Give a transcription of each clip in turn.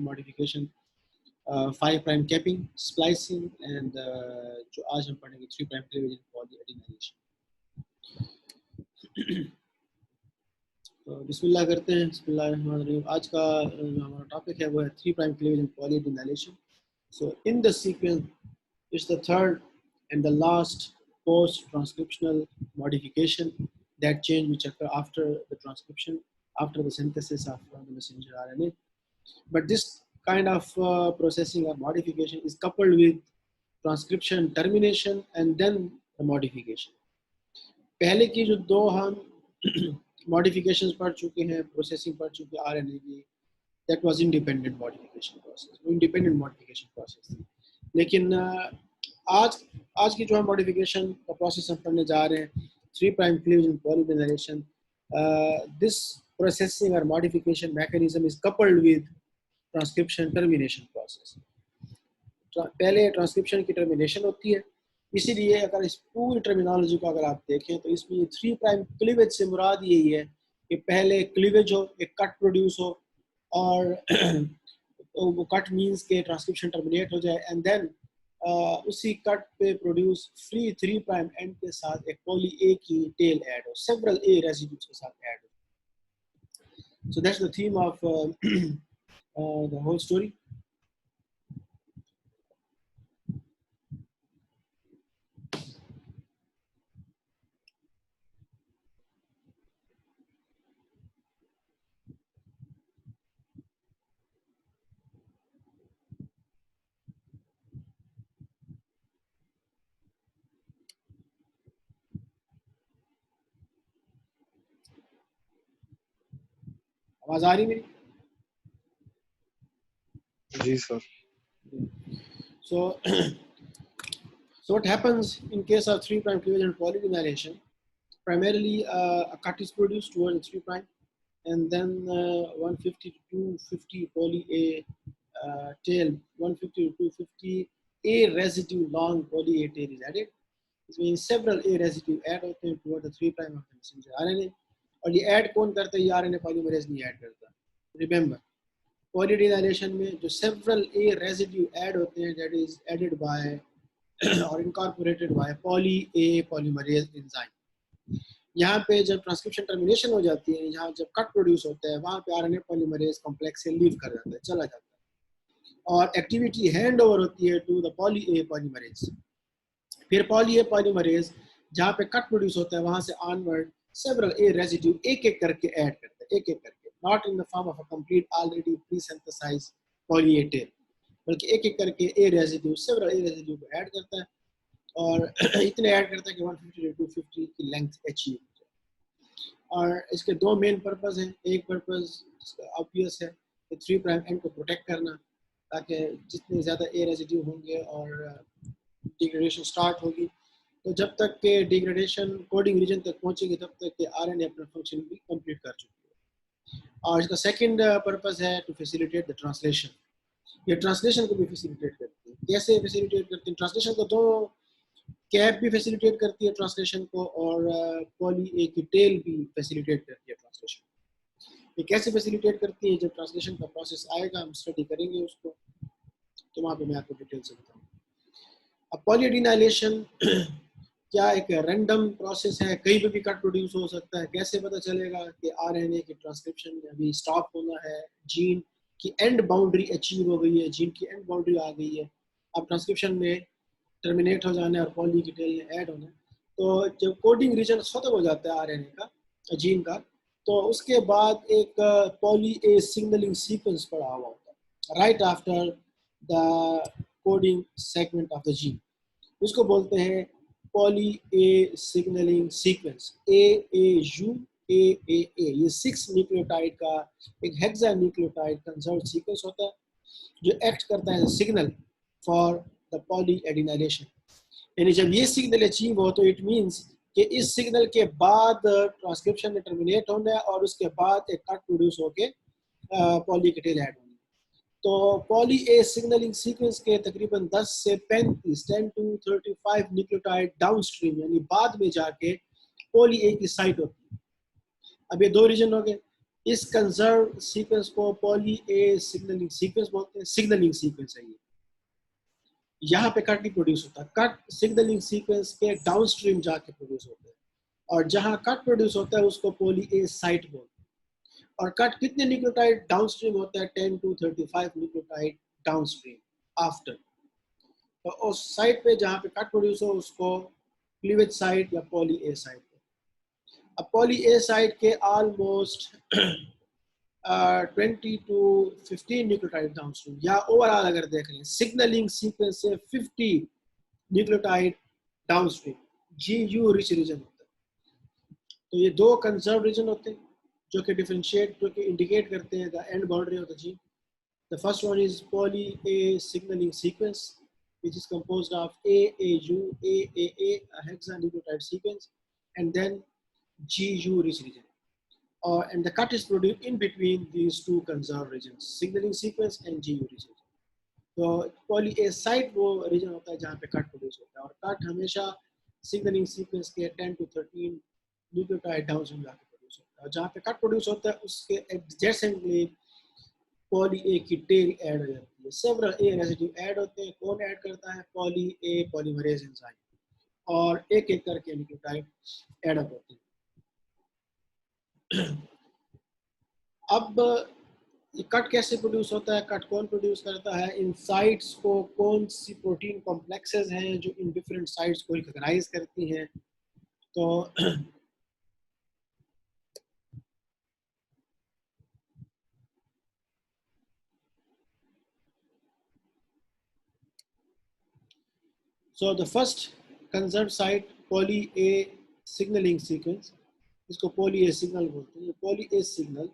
Modification, 5 prime capping, splicing and जो आज हम पढ़ेंगे 3 प्राइम क्लीवेज पॉलीएडिनाइजेशन। तो बिस्मिल्लाह करते हैं। बिस्मिल्लाहिर्रहमानिर्रहीम। आज का जो हमारा टॉपिक है वो है 3 prime cleavage and polyadenylation. So in the sequence is the third and the last post-transcriptional modification, that change which occur after the transcription, after the synthesis of the messenger RNA. But this kind of processing or modification is coupled with transcription termination and then the modification. पहले की जो दो हम modifications पढ़ चुके हैं, processing पढ़ चुके हैं RNA की, that was independent modification process, independent modification process. लेकिन आज की जो हम मॉडिफिकेशन का प्रोसेस हम पढ़ने जा रहे हैं, 3 prime cleavage and polyadenylation, this processing और modification mechanism is coupled with transcription termination process. पहले ट्रांसक्रिप्शन की टर्मिनेशन होती है, इसीलिए अगर इस पूरी टर्मिनोलॉजी को अगर आप देखें तो इसमें 3 प्राइम क्लीवेज से मुराद यही है कि पहले क्लीवेज हो, एक कट प्रोड्यूस हो, और तो वो कट मीन्स के ट्रांसक्रिप्शन टर्मिनेट हो जाए एंड देन उसी कट पे प्रोड्यूस फ्री 3 प्राइम एंड के साथ एक पॉली ए की टेल ऐड हो, सेवरल ए रेसिड्यूज के साथ ऐड हो। So that's the theme of the whole story. आवाज आ रही मेरी? जी sir. So so what happens in case of 3 prime cleavage and polymerication? Primarily a cut is produced towards the 3 prime and then 150 to 250 poly A tail, 150 to 250 A residue long poly A tail is added. This means several A residue add होते हैं toward the 3 prime of the messenger RNA, और ये add कौन करता है? ये RNA polymerase नहीं add करता। Remember, पॉलीएडिनाइजेशन में जो सेवरल ए रेसिड्यू ऐड होते हैं, दैट इज एडेड बाय और incorporated by poly A polymerase enzyme. यहाँ पे जब ट्रांसक्रिप्शन टर्मिनेशन हो जाती है, यहाँ जब कट प्रोड्यूस होता है, वहाँ पे आरएनए पॉलीमरेज कॉम्प्लेक्स से लीव कर जाता है, चला जाता है, और एक्टिविटी हैंड ओवर होती है to the poly A polymerase. फिर पॉली ए पॉलीमरेज जहाँ पे कट प्रोड्यूस होता है, वहाँ से ऑनवर्ड सेवरल ए रेसिड्यू एक एक करके ऐड करते हैं, एक एक करके, not in the form of a complete already pre-synthesized poly A tail, बल्कि एक एक करके A residue, several A residue को ऐड करता है, और इतने ऐड करता है कि 150 to 250 की लेंथ अचीव हो जाए। और इसके दो मेन पर्पस हैं। एक पर्पस ऑब्वियस है कि 3 प्राइम एंड को प्रोटेक्ट करना, ताकि जितने ज़्यादा A रेसिड्यू होंगे और डिग्रेडेशन स्टार्ट होगी, तो जब तक के डिग्रेडेशन कोडिंग रीजन तक पहुंचेगी, तब तक के आरएनए अपना फंक्शन भी कंप्लीट कर चुकी है। और इसका सेकंड पर्पस है टू फैसिलिटेट द ट्रांसलेशन। ये ट्रांसलेशन को भी फैसिलिटेट करती है। कैसे फैसिलिटेट करती है? ट्रांसलेशन को दो, कैप भी फैसिलिटेट करती है ट्रांसलेशन को, और पॉली ए की टेल भी फैसिलिटेट करती है ट्रांसलेशन। ये कैसे फैसिलिटेट करती है? जब ट्रांसलेशन का प्रोसेस आएगा, हम स्टडी करेंगे उसको, तो वहाँ पे मैं आपको डिटेल से बताऊँ। अब पॉलीएडिनाइलेशन क्या एक रैंडम प्रोसेस है? कहीं पे भी कट प्रोड्यूस हो सकता है। कैसे पता चलेगा कि आरएनए की ट्रांसक्रिप्शन अभी स्टॉप होना है, जीन की एंड बाउंड्री अचीव हो गई है, जीन की एंड बाउंड्री आ गई है, अब ट्रांसक्रिप्शन में टर्मिनेट हो जाना है और पॉली की टेल में ऐड होना है। तो जब कोडिंग रीजन खत्म हो जाता है आरएनए का, जीन का, तो उसके बाद एक पॉली ए सिग्नलिंग सीक्वेंस पड़ा हुआ होता है right after the coding segment of the gene. उसको बोलते हैं poly A signalling sequence, AAU AAA। ये 6 न्यूक्लियोटाइड का एक हेक्सा न्यूक्लियोटाइड कंजर्व्ड सीक्वेंस होता है, जो एक्ट करता है सिग्नल फॉर द पॉलीएडिनाइलेशन। यानी जब ये सिग्नल अचीव हो, तो इट मींस कि इस सिग्नल के बाद ट्रांसक्रिप्शन में टर्मिनेट होना है, और उसके बाद एक कट प्रोड्यूस होके पॉली की टेल ऐड होनी है। तो पॉली ए सिग्नलिंग सीक्वेंस के तकरीबन 10 से 35, 10 to 35 न्यूक्लियोटाइड डाउनस्ट्रीम, यानी बाद में जाके पॉली ए की साइट होती है। अब ये दो रीजन हो गए, इस कंजर्व सीक्वेंस को पॉली ए सिग्नलिंग सीक्वेंस बोलते हैं। सिग्नलिंग सीक्वेंस है ये। यहाँ पे कट नहीं प्रोड्यूस होता, कट सिग्नलिंग सीक्वेंस के डाउनस्ट्रीम जाके प्रोड्यूस होता है, और जहाँ कट प्रोड्यूस होता है उसको पॉली ए साइट बोलते हैं। और कट कितने न्यूक्लियोटाइड डाउनस्ट्रीम होता है? 10 to 35 न्यूक्लियोटाइड डाउनस्ट्रीम आफ्टर। तो उस साइट पे जहाँ पे कट प्रोड्यूस हो उसको क्लीवेज साइट या पॉली ए साइट। अब पॉली ए साइट के ऑलमोस्ट 20 to 15 न्यूक्लियोटाइड डाउनस्ट्रीम, या ओवरऑल अगर देख लें सिग्नलिंग सीक्वेंस से 50 nucleotide downstream GU rich region होता है। तो ये दो कंजर्व रीजन होते हैं जो कि डिफरेंशिएट, जो कि इंडिकेट करते हैं the end boundary of the gene. The first one is poly A signalling sequence which is composed of AAU, AAA, a hexanucleotide sequence, and then GU rich region. And the cut is produced in between these two conserved regions, signaling sequence and GU region. तो poly A site वो reason होता है जहाँ पे cut produce होता है, और cut हमेशा सिग्नलिंग सीक्वेंस के 10 to 13 न्यूक्लियोटाइड डाउनस्ट्रीम जाके प्रोड्यूस होता है, और जहाँ पे कट प्रोड्यूस होता है उसके एडजेसेंटली पॉली ए की टेल ऐड हो जाती है। सेवरल ए रेसिड्यू ऐड होते हैं। कौन ऐड करता है? पॉली ए पॉलीमरेज एंजाइम, और एक एक करके न्यूक्लियोटाइड ऐड अप होते हैं। अब ये कट कैसे प्रोड्यूस होता है? कट कौन प्रोड्यूस करता है? इन साइट्स को कौन सी प्रोटीन कॉम्प्लेक्सेस हैं जो इन डिफरेंट साइट्स को रिकॉग्नाइज करती हैं? तो So the first conserved site poly A signaling sequence, इसको poly A signal बोलते हैं। poly A signal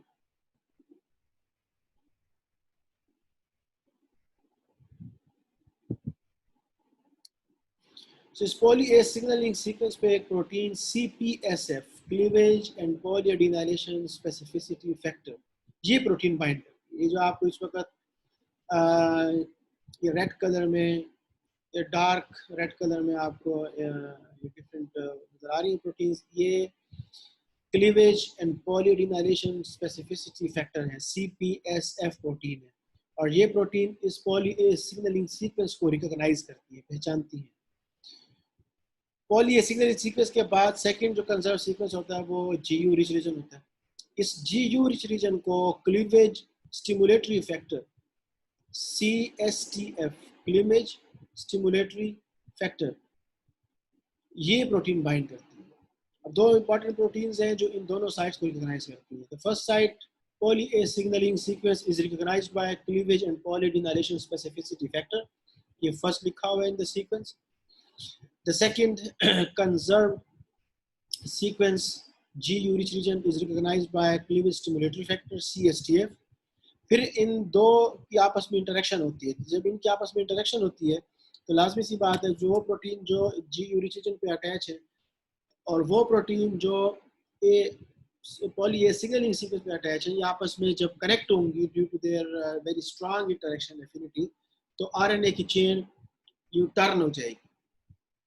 so इस poly A signaling sequence पे एक protein CPSF cleavage and polyadenylation specificity factor, ये प्रोटीन बाइंड करती है। ये जो आपको इस वक्त ये रेड कलर में, ये डार्क रेड कलर में आपको ये डिफरेंट नजर आ रही है प्रोटीन्स, ये cleavage and polyadenylation specificity factor है, CPSF प्रोटीन है, और ये प्रोटीन इस पॉली ए सिग्नलिंग सीक्वेंस को रिकॉग्नाइज करती है, पहचानती है। पॉली ए सिग्नलिंग सीक्वेंस के बाद सेकंड जो कंजर्व सीक्वेंस होता है वो GU रिच रीजन होता है। इस GU रिच रीजन को cleavage stimulatory factor CSTF, cleavage stimulatory factor, ये प्रोटीन बाइंड करती है। अब दो इंपॉर्टेंट प्रोटीन्स हैं जो इन दोनों साइट्स को रिकॉग्नाइज करती है। The first sight poly A signaling sequence is recognized by cleavage and polyadenylation specificity factor, ये फर्स्ट लिखा हुआ है in the sequence. The second conserved sequence GU rich region is recognized by cleavage stimulatory factor CSTF. फिर इन दो की आपस में interaction होती है। जब इनकी आपस में इंटरेक्शन होती है तो लाजमी सी बात है जो प्रोटीन जो GU rich region पे अटैच है और वो प्रोटीन जो पॉली ए सिग्नलिंग सीक्वेंस पे अटैच है, ये आपस में जब कनेक्ट होंगी due to their very strong interaction affinity, तो आरएनए की चेन यू टर्न हो जाएगी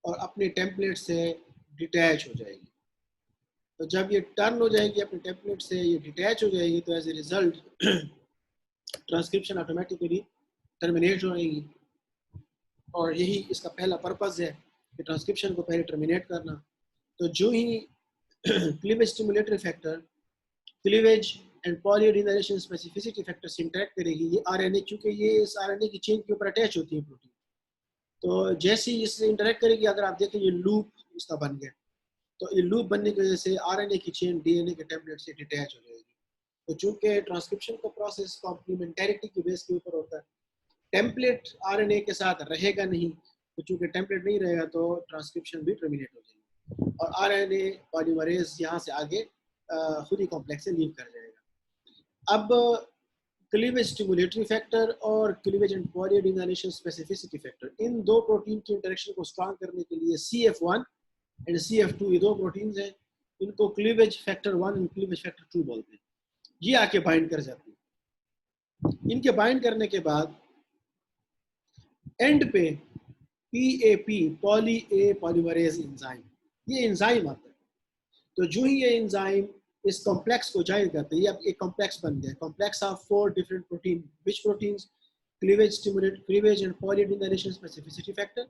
और अपने टेम्पलेट से डिटैच हो जाएगी। तो जब ये टर्न हो जाएगी अपने टेम्पलेट से, ये डिटैच हो जाएगी, तो as a result transcription automatically terminate हो जाएगी। और यही इसका पहला पर्पस है कि ट्रांसक्रिप्शन को पहले टर्मिनेट करना। तो जो ही cleavage stimulatory factor cleavage and polyadenylation specificity factor से इंटरेक्ट करेगी, ये आरएनए, क्योंकि ये इस आरएनए की चेन के ऊपर अटैच होती है प्रोटीन, तो जैसे ही इससे इंटरेक्ट करेगी, अगर आप देखें ये लूप इसका बन गया, तो ये लूप बनने की वजह से आरएनए की चेन डीएनए के टेम्पलेट से डिटैच हो जाएगी। तो चूंकि ट्रांसक्रिप्शन का प्रोसेस कॉम्प्लीमेंटेरिटी के बेस के ऊपर होता है, टेम्पलेट आरएनए के साथ रहेगा नहीं, तो चूंकि टेम्पलेट नहीं रहेगा तो ट्रांसक्रिप्शन भी टर्मिनेट हो जाएगी और आरएनए पॉलीमरेज यहाँ से आगे खुद ही कॉम्प्लेक्स से लीव कर जाएगा। अब क्लीवेज स्टिमुलेटरी फैक्टर और cleavage and polyadenylation specificity factor, इन दो प्रोटीन की इंटरेक्शन को स्ट्रॉन्ग करने के लिए CF1 एंड CF2, ये दो प्रोटीन्स हैं, इनको cleavage factor 1 and cleavage factor 2 बोलते हैं। ये आके बाइंड कर जाती है। इनके बाइंड करने के बाद एंड पे PAP, poly A polymerase enzyme, ये एंजाइम आता है। तो जो ही ये एंजाइम इस कॉम्प्लेक्स को ज्वाइन करते हैं, ये अब एक कॉम्प्लेक्स बन गया, complex of 4 different protein, which proteins, cleavage stimulate cleavage and polyadenylation specificity factor,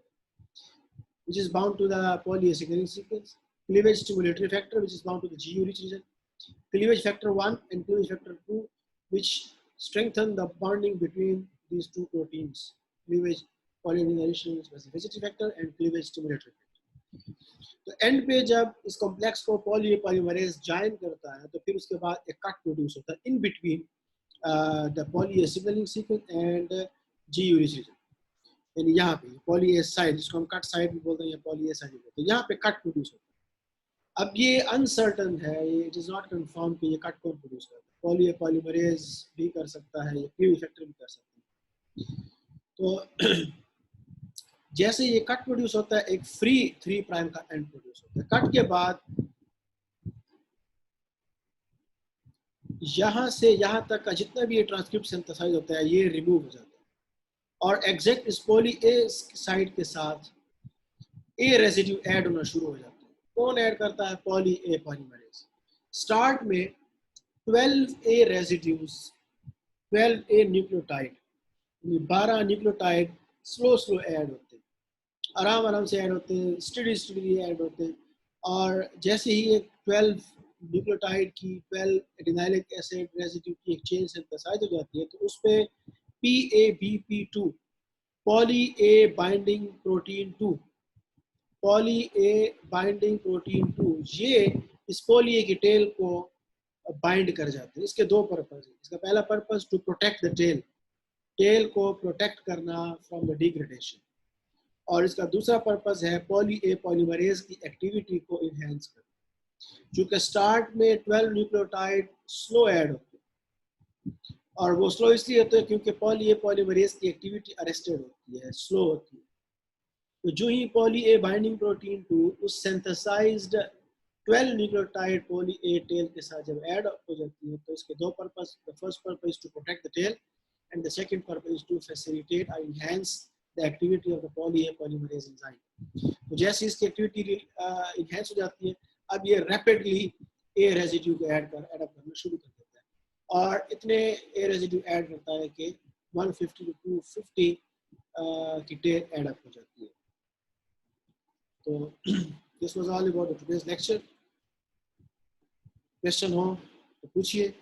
which is bound to the polyacylglycan sequence, cleavage stimulatory factor, which is bound to the GU rich region, cleavage factor 1 and cleavage factor 2, which strengthen the bonding between these two proteins, cleavage polyadenylation specificity factor and cleavage stimulatory factor. तो and पे जब इस complex को polymerase join करता है तो फिर उसके बाद एक कट प्रोड्यूस होता है in between the poly A signalling sequence and GU rich region, यानी यहाँ पे पॉलीएसाइड, जिसको हम कट साइड भी बोलते हैं या पॉलीएसाइड भी बोलते हैं, यहाँ पे कट प्रोड्यूस होता है। अब ये अनसर्टन है, ये इट इज नॉट कंफर्म कि ये कट कौन प्रोड्यूस करता है, पॉलीमरेज भी कर सकता है, ये क्लीवेज फैक्टर भी कर सकता है। तो जैसे ये कट प्रोड्यूस होता है, एक फ्री 3 प्राइम का एंड प्रोड्यूस होता है। कट के बाद यहां से यहां तक का जितना भी ये ट्रांसक्रिप्ट सिंथेसाइज होता है, ये रिमूव हो जाता है और एग्जैक्ट इस पॉली ए साइड के साथ ए रेसिड्यू ऐड होना शुरू हो जाता है। कौन ऐड करता है? Poly A polymerase. स्टार्ट में 12 ए रेसिड्यूज, 12 ए न्यूक्लियोटाइड, 12 न्यूक्लियोटाइड स्लो ऐड होते हैं, आराम से ऐड होते हैं, स्टडी ऐड होते हैं। और जैसे ही एक 12 न्यूक्लियोटाइड की 12 एडिनाइलिक एसिड रेसिड्यू की एक चेन सिंथेसाइज हो जाती है, तो उस पे PABP2, poly A binding protein 2, poly A binding protein 2, ये इस पॉली ए की टेल को बाइंड कर जाते हैं। इसके दो पर्पस है। इसका पहला purpose to protect the tail, tail को प्रोटेक्ट करना फ्रॉम द डिग्रेडेशन, और इसका दूसरा पर्पस है पॉली ए पॉलीमरेज की एक्टिविटी को इनहेंस करना। क्योंकि स्टार्ट में 12 न्यूक्लियोटाइड स्लो ऐड होते हैं, और वो स्लो इसलिए होते हैं क्योंकि पॉली ए पॉलीमरेज की एक्टिविटी अरेस्टेड होती है, स्लो होती है। तो जो ही पॉली ए बाइंडिंग प्रोटीन 2 उस synthesized 12 nucleotide poly A tail के साथ जब ऐड हो जाती है, तो इसके दो purpose, the first purpose is to protect the tail and the second purpose is to facilitate or enhance the activity of the poly A polymerase enzyme. तो जैसे इसकी एक्टिविटी enhance हो जाती है, अब ये rapidly A रेजिड्यू को add करना शुरू कर देता है, और इतने A रेजिड्यू ऐड करता है कि 150 to 250 की टेल ऐड अप हो जाती है। तो this was all about today's lecture. Question हो तो पूछिए।